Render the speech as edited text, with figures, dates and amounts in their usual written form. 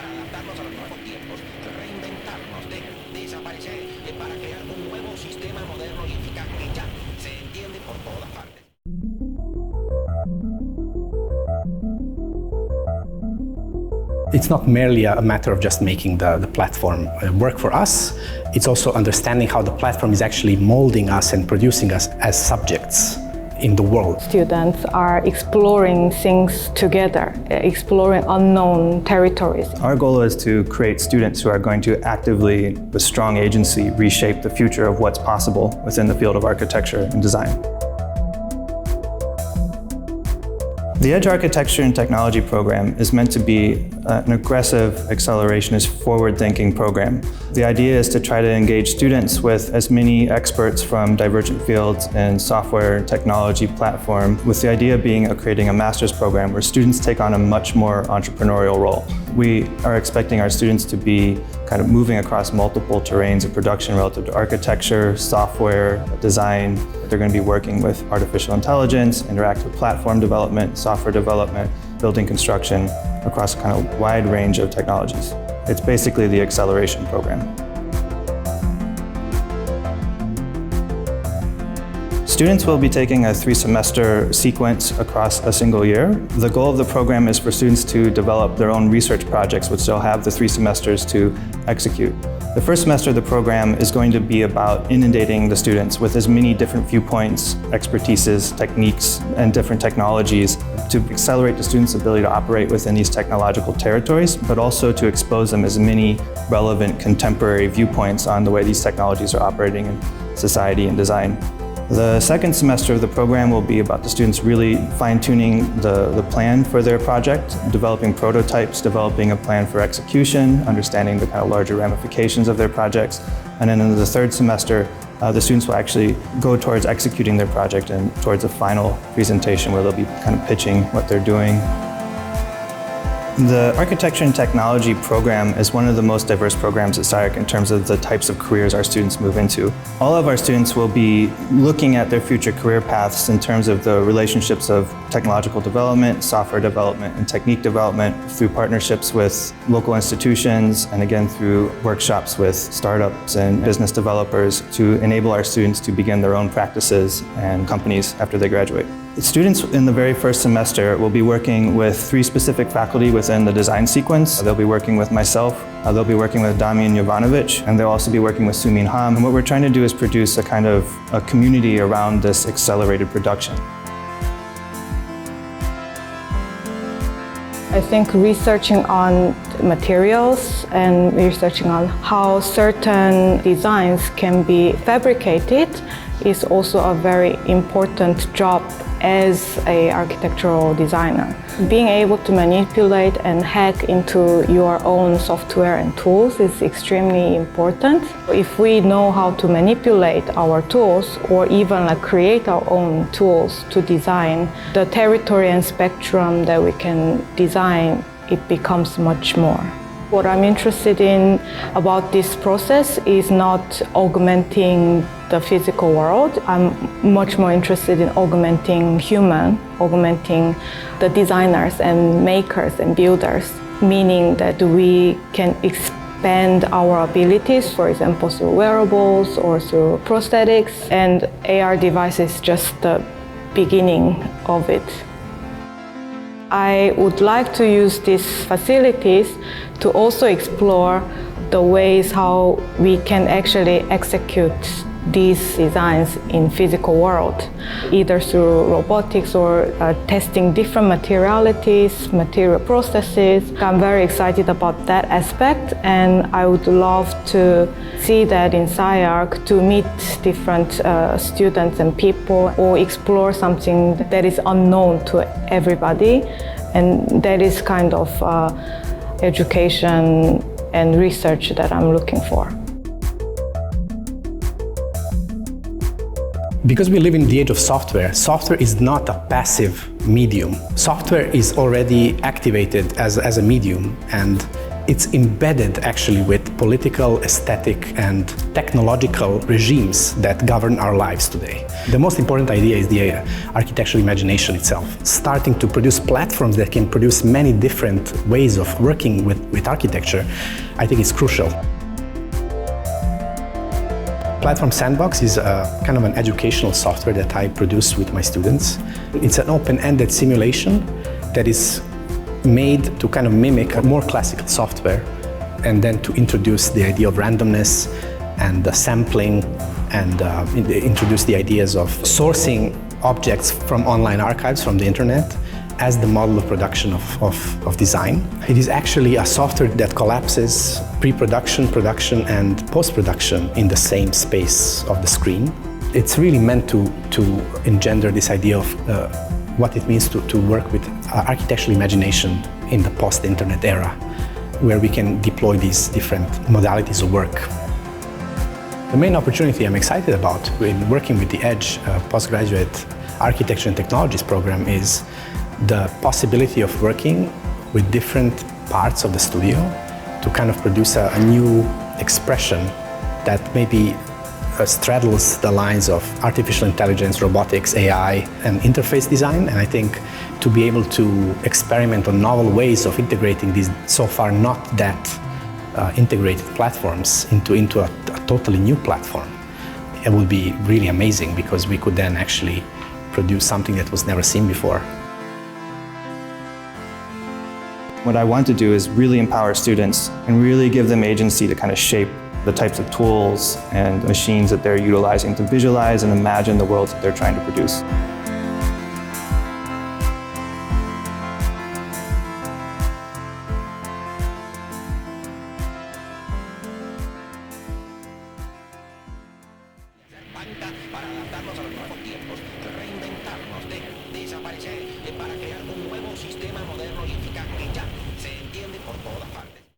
para adaptarnos a los nuevos tiempos, reinventarnos, desaparecer, para crear un nuevo sistema moderno y eficaz que ya se entiende por todas partes. It's not merely a matter of just making the platform work for us. It's also understanding how the platform is actually molding us and producing us as subjects in the world. Students are exploring things together, exploring unknown territories. Our goal is to create students who are going to actively, with strong agency, reshape the future of what's possible within the field of architecture and design. The Edge Architecture and Technology program is meant to be an aggressive, accelerationist, forward-thinking program. The idea is to try to engage students with as many experts from divergent fields in software and technology platform, with the idea being of creating a master's program where students take on a much more entrepreneurial role. We are expecting our students to be kind of moving across multiple terrains of production relative to architecture, software, design. They're going to be working with artificial intelligence, interactive platform development, software development, building construction across a kind of wide range of technologies. It's basically the acceleration program. Students will be taking a 3-semester sequence across a single year. The goal of the program is for students to develop their own research projects, which they'll have the 3 semesters to execute. The first semester of the program is going to be about inundating the students with as many different viewpoints, expertises, techniques, and different technologies to accelerate the students' ability to operate within these technological territories, but also to expose them as many relevant contemporary viewpoints on the way these technologies are operating in society and design. The second semester of the program will be about the students really fine-tuning the plan for their project, developing prototypes, developing a plan for execution, understanding the kind of larger ramifications of their projects. And then in the third semester, the students will actually go towards executing their project and towards a final presentation where they'll be kind of pitching what they're doing. The Architecture and Technology program is one of the most diverse programs at SCI-Arc in terms of the types of careers our students move into. All of our students will be looking at their future career paths in terms of the relationships of technological development, software development, and technique development through partnerships with local institutions and again through workshops with startups and business developers to enable our students to begin their own practices and companies after they graduate. Students in the very first semester will be working with 3 specific faculty within the design sequence. They'll be working with myself, they'll be working with Damjan Jovanovic, and they'll also be working with Soomeen Hahm. And what we're trying to do is produce a kind of a community around this accelerated production. I think researching on materials and researching on how certain designs can be fabricated is also a very important job as an architectural designer. Being able to manipulate and hack into your own software and tools is extremely important. If we know how to manipulate our tools or even create our own tools to design, the territory and spectrum that we can design, it becomes much more. What I'm interested in about this process is not augmenting the physical world. I'm much more interested in augmenting augmenting the designers and makers and builders, meaning that we can expand our abilities, for example, through wearables or through prosthetics, and AR device is just the beginning of it. I would like to use these facilities to also explore the ways how we can actually execute these designs in physical world, either through robotics or testing different materialities, material processes. I'm very excited about that aspect, and I would love to see that in SCI-Arc, to meet different students and people or explore something that is unknown to everybody, and that is kind of education and research that I'm looking for. Because we live in the age of software, software is not a passive medium. Software is already activated as a medium, and It's embedded actually with political, aesthetic, and technological regimes that govern our lives today. The most important idea is the architectural imagination itself. Starting to produce platforms that can produce many different ways of working with architecture, I think is crucial. Platform Sandbox is a kind of an educational software that I produce with my students. It's an open-ended simulation that is made to kind of mimic a more classical software, and then to introduce the idea of randomness and sampling, and introduce the ideas of sourcing objects from online archives from the internet as the model of production of design. It is actually a software that collapses pre-production, production, and post-production in the same space of the screen. It's really meant to engender this idea of what it means to work with architectural imagination in the post-internet era, where we can deploy these different modalities of work. The main opportunity I'm excited about in working with the EDGE Postgraduate Architecture and Technologies program is the possibility of working with different parts of the studio to kind of produce a new expression that maybe straddles the lines of artificial intelligence, robotics, AI, and interface design. And I think to be able to experiment on novel ways of integrating these so far not that integrated platforms into a totally new platform, it would be really amazing, because we could then actually produce something that was never seen before. What I want to do is really empower students and really give them agency to kind of shape the types of tools and machines that they're utilizing to visualize and imagine the worlds that they're trying to produce.